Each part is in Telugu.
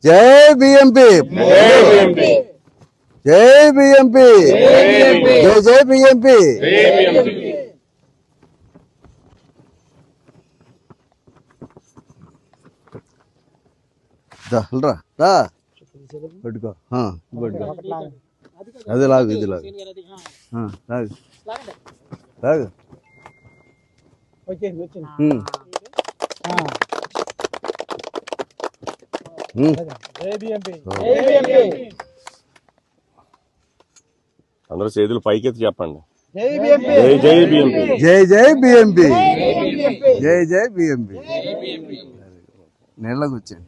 జై బిఎంపి, జై బిఎంపి, జై జై బిఎంపి. రా పట్టుకో, పట్టుకో, అది లాగు, ఇది లాగు, లాగు లాగు. అందరూ చేతులు పైకెత్తి చెప్పండి. జై జై బిఎంపి, జై జై బిఎంపి, జై జై బిఎంపి. నీళ్ళకి వచ్చాను.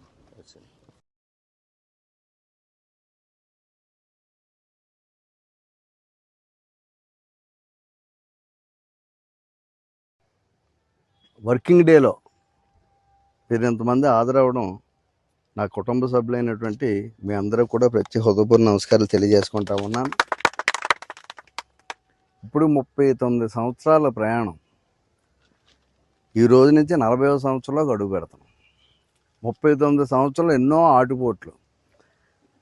వర్కింగ్ డేలో మీరు ఇంతమంది హాజరవడం నా కుటుంబ సభ్యులైనటువంటి మీ అందరూ కూడా ప్రత్యేక హృదయపూర్వక నమస్కారాలు తెలియజేసుకుంటా ఉన్నాను. ఇప్పుడు 39 సంవత్సరాల ప్రయాణం, ఈ రోజు నుంచి 40వ సంవత్సరంలోకి అడుగు పెడతాం. 39 సంవత్సరాలు ఎన్నో ఆటుపోట్లు.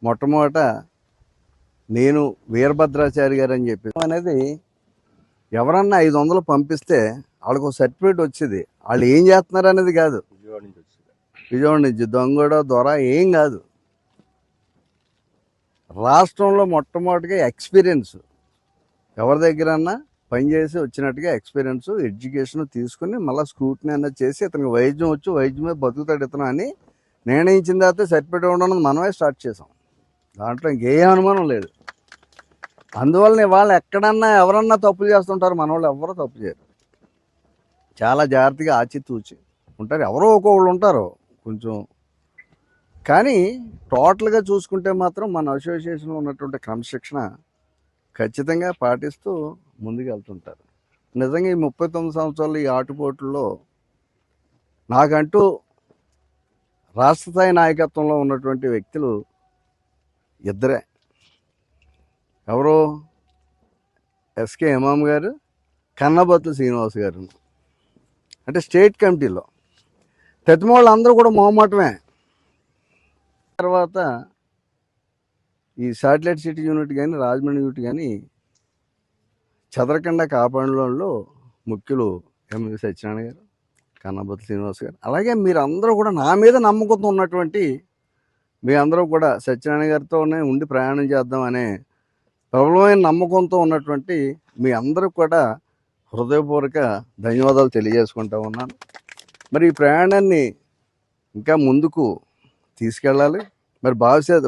మొట్టమొదట నేను వీరభద్రాచారి గారు అని చెప్పి అనేది ఎవరన్నా 500 పంపిస్తే వాళ్ళకు సర్టిఫికేట్ వచ్చేది. వాళ్ళు ఏం చేస్తున్నారు అనేది కాదు, విజయవాడ నుంచి దొంగడో దొర ఏం కాదు. రాష్ట్రంలో మొట్టమొదటిగా ఎక్స్పీరియన్స్ ఎవరి దగ్గరన్నా పనిచేసి వచ్చినట్టుగా ఎక్స్పీరియన్స్ ఎడ్యుకేషన్ తీసుకుని మళ్ళీ స్క్రూటినీ అన్నది చేసి ఇతనికి వైద్యం వచ్చి వైద్యమే బతుకుతాడు ఇతను అని నిర్ణయించిన తర్వాత సర్టిఫికేట్ ఇవ్వడం మనమే స్టార్ట్ చేసాం. దాంట్లో ఇంకే అనుమానం లేదు. అందువల్ల వాళ్ళు ఎక్కడన్నా ఎవరన్నా తప్పులు చేస్తుంటారు, మన వాళ్ళు ఎవరో తప్పు చేయరు. చాలా జాగ్రత్తగా ఆచితూచి ఉంటారు. ఎవరో ఒక్కొక్కళ్ళు ఉంటారు కొంచెం, కానీ టోటల్గా చూసుకుంటే మాత్రం మన అసోసియేషన్లో ఉన్నటువంటి క్రమశిక్షణ ఖచ్చితంగా పాటిస్తూ ముందుకు వెళ్తుంటారు. నిజంగా ఈ 39 సంవత్సరాలు ఈ ఆటుపోట్లలో నాకంటూ రాష్ట్ర స్థాయి నాయకత్వంలో ఉన్నటువంటి వ్యక్తులు ఇద్దరే. ఎవరు? ఎస్కే ఇమాం గారు, కన్నబొత్తుల శ్రీనివాస్ గారు. అంటే స్టేట్ కమిటీలో తెత్తమోళ్ళు అందరూ కూడా మొహమాటమే. తర్వాత ఈ శాటిలైట్ సిటీ యూనిట్ కానీ రాజమండ్రి యూనిట్ కానీ చెదరకుండా కాపాడడంలో ముఖ్యులు ఎంవి సత్యనారాయణ గారు, కన్నబొత్తుల శ్రీనివాస్ గారు. అలాగే మీరందరూ కూడా నా మీద నమ్మకంతో ఉన్నటువంటి మీ అందరూ కూడా సత్యనారాయణ గారితోనే ఉండి ప్రయాణం చేద్దామనే ప్రబలమైన నమ్మకంతో ఉన్నటువంటి మీ అందరూ కూడా హృదయపూర్వక ధన్యవాదాలు తెలియజేసుకుంటా ఉన్నాను. మరి ఈ ప్రయాణాన్ని ఇంకా ముందుకు తీసుకెళ్ళాలి. మరి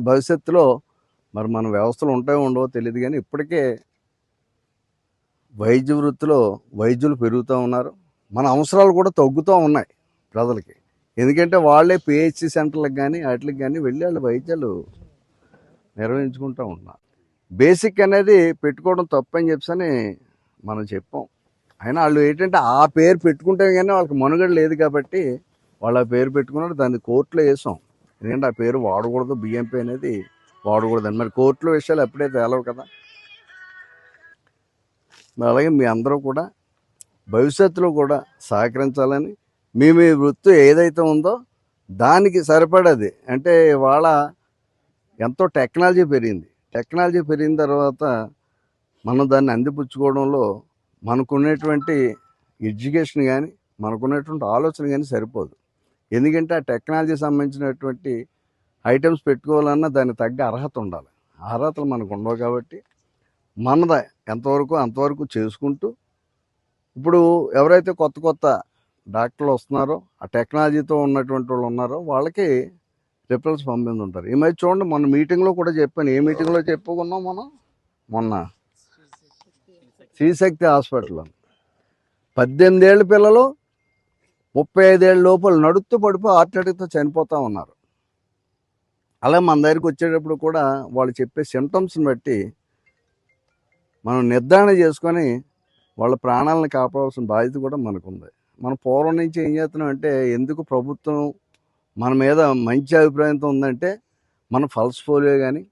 భవిష్యత్తులో మరి మన వ్యవస్థలు ఉంటాయో ఉండవో తెలియదు, కానీ ఇప్పటికే వైద్య వృత్తిలో వైద్యులు పెరుగుతూ ఉన్నారు. మన అవసరాలు కూడా తగ్గుతూ ఉన్నాయి ప్రజలకి. ఎందుకంటే వాళ్ళే పిహెచ్సి సెంటర్లకు కానీ వాటికి కానీ వెళ్ళి వాళ్ళు వైద్యాలు నిర్వహించుకుంటూ ఉన్నారు. బేసిక్ అనేది పెట్టుకోవడం తప్పని చెప్పని మనం చెప్పాం. అయినా వాళ్ళు ఏంటంటే ఆ పేరు పెట్టుకుంటే కానీ వాళ్ళకి మనుగడ లేదు కాబట్టి వాళ్ళు ఆ పేరు పెట్టుకున్నారు. దాన్ని కోర్టులో వేసాం. ఎందుకంటే ఆ పేరు వాడకూడదు, బిఎంపీ అనేది వాడకూడదని. మరి కోర్టులో విషయాలు ఎప్పుడైతే తేలవు కదా. మరి అలాగే మీ అందరూ కూడా భవిష్యత్తులో కూడా సహకరించాలని, మీ వృత్తి ఏదైతే ఉందో దానికి సరిపడది. అంటే వాళ్ళ ఎంతో టెక్నాలజీ పెరిగింది. టెక్నాలజీ పెరిగిన తర్వాత మనం దాన్ని అందిపుచ్చుకోవడంలో మనకున్నటువంటి ఎడ్యుకేషన్ కానీ మనకున్నటువంటి ఆలోచన కానీ సరిపోదు. ఎందుకంటే ఆ టెక్నాలజీ సంబంధించినటువంటి ఐటమ్స్ పెట్టుకోవాలన్నా దానికి తగ్గ అర్హత ఉండాలి. అర్హతలు మనకు ఉండవు కాబట్టి మనద ఎంతవరకు అంతవరకు చేసుకుంటూ, ఇప్పుడు ఎవరైతే కొత్త కొత్త డాక్టర్లు వస్తున్నారో ఆ టెక్నాలజీతో ఉన్నటువంటి వాళ్ళు ఉన్నారో వాళ్ళకి రిఫరల్స్ పంపించుంటారు. ఈ మధ్య చూడండి, మొన్న మీటింగ్లో కూడా చెప్పాను. ఏ మీటింగ్లో చెప్పుకున్నాం మనం? మొన్న శ్రీశక్తి హాస్పిటల్లో 18 ఏళ్ళ పిల్లలు 35 ఏళ్ళ లోపల నడుస్తూ పడిపోయి హార్ట్ అటాక్తో చనిపోతూ ఉన్నారు. అలా మన దగ్గరికి వచ్చేటప్పుడు కూడా వాళ్ళు చెప్పే సిమ్టమ్స్ని బట్టి మనం నిర్ధారణ చేసుకొని వాళ్ళ ప్రాణాలను కాపాడాల్సిన బాధ్యత కూడా మనకుంది. మనం పూర్వం నుంచి ఏం చేస్తున్నాం అంటే, ఎందుకు ప్రభుత్వం మన మీద మంచి అభిప్రాయంతో ఉందంటే, మన పల్స్ పోలియో కానీ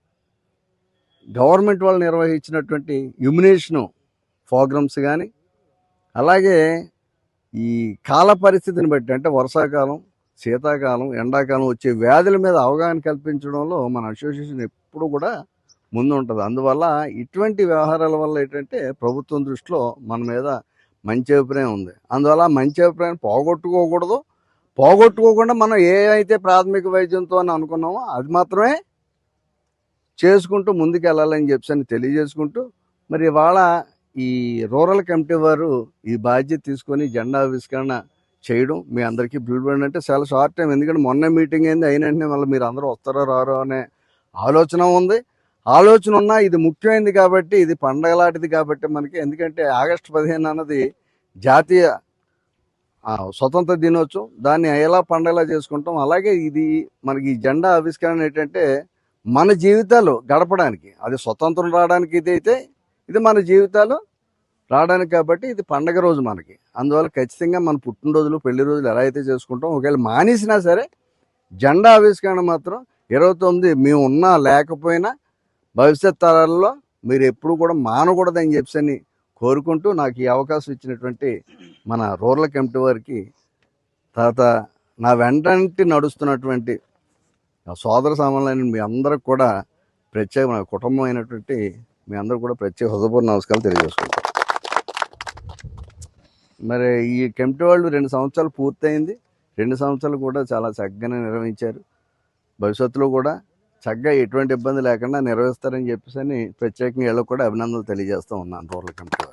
గవర్నమెంట్ వాళ్ళు నిర్వహించినటువంటి ఇమ్యునేషను ప్రోగ్రామ్స్ కానీ, అలాగే ఈ కాల పరిస్థితిని బట్టి, అంటే వర్షాకాలం శీతాకాలం, ఎండాకాలం వచ్చే వ్యాధుల మీద అవగాహన కల్పించడంలో మన అసోసియేషన్ ఎప్పుడు కూడా ముందు ఉంటుంది. అందువల్ల ఇటువంటి వ్యవహారాల వల్ల ఏంటంటే ప్రభుత్వం దృష్టిలో మన మీద మంచి అభిప్రాయం ఉంది. అందువల్ల మంచి అభిప్రాయం పోగొట్టుకోకూడదు. పోగొట్టుకోకుండా మనం ఏ అయితే ప్రాథమిక వైద్యంతో అని అనుకున్నామో అది మాత్రమే చేసుకుంటూ ముందుకు వెళ్ళాలని చెప్పి తెలియజేసుకుంటూ, మరి ఇవాళ ఈ రూరల్ కమిటీ వారు ఈ బాధ్యత తీసుకొని జెండా ఆవిష్కరణ చేయడం మీ అందరికీ పిలుపుబడి అంటే చాలా షార్ట్ టైం. ఎందుకంటే మొన్న మీటింగ్ అయింది, అయిన వెంటనే మళ్ళీ మీరు అందరూ వస్తారో రారో అనే ఆలోచన ఉంది. ఆలోచన ఉన్నా ఇది ముఖ్యమైనది కాబట్టి, ఇది పండగలాంటిది కాబట్టి మనకి. ఎందుకంటే ఆగస్టు 15 అన్నది జాతీయ స్వతంత్ర దినోత్సవం. దాన్ని ఎలా పండగలా చేసుకుంటాం, అలాగే ఇది మనకి ఈ జెండా ఆవిష్కరణ ఏంటంటే మన జీవితాలు గడపడానికి, అది స్వతంత్రం రావడానికి ఇదైతే ఇది మన జీవితాలు రావడానికి కాబట్టి ఇది పండగ రోజు మనకి. అందువల్ల ఖచ్చితంగా మన పుట్టినరోజులు, పెళ్లి రోజులు ఎలా అయితే చేసుకుంటాం, ఒకవేళ మానేసినా సరే జెండా ఆవిష్కరణ మాత్రం 29 మేము ఉన్నా లేకపోయినా భవిష్యత్ తరాల్లో మీరు ఎప్పుడు కూడా మానకూడదని చెప్పని కోరుకుంటూ, నాకు ఈ అవకాశం ఇచ్చినటువంటి మన రూరల్ కమిటీ వారికి, తర్వాత నా వెంటంటి నడుస్తున్నటువంటి సోదర సామాన్యులైన మీ అందరికి కూడా ప్రత్యేక, నా కుటుంబం అయినటువంటి మీ అందరూ కూడా ప్రత్యేక హృదయపూర్వక నమస్కారాలు తెలియజేసుకుంటాం. మరి ఈ కమిటీ వాళ్ళు 2 సంవత్సరాలు పూర్తయింది. 2 సంవత్సరాలు కూడా చాలా చక్కగానే నిర్వహించారు. భవిష్యత్తులో కూడా చక్కగా ఎటువంటి ఇబ్బంది లేకుండా నిర్వహిస్తారని చెప్పేసి ప్రత్యేకంగా వీళ్ళకి కూడా అభినందనలు తెలియజేస్తూ ఉన్నాను రూరల్ కమిటీ.